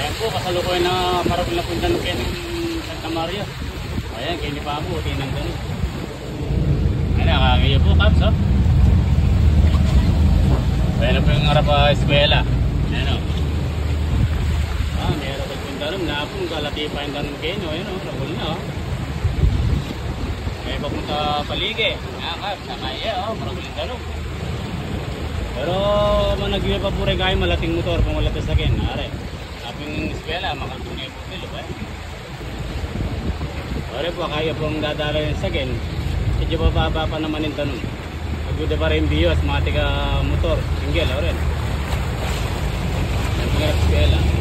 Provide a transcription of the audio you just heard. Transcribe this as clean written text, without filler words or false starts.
Ayan po, kasalukuyan na parang napunta ng Ken Santa Maria. Ayan, kini pa po, tinang ganun. Ayan, nakakaya po, Caps, oh. Ayan na po yung harap eskwela. Ayan, oh. Meron ko yung darum na po, kalatipain darum Ken, oh. Ayan, oh, nabul na, oh. Kaya papunta paligi. Ayan, Caps, nakaya, oh, parang yung darum. Pero managyo pa po rin kayo malating motor kung wala sa akin. Are, aping eskwela, makatunay po kilo eh. Are po, kaya pong dadala yung sa akin. Medyo bababa pa naman yung tanong. Pagkuda pa rin biyos, mga tiga motor, single, are. Yung mga eskwela.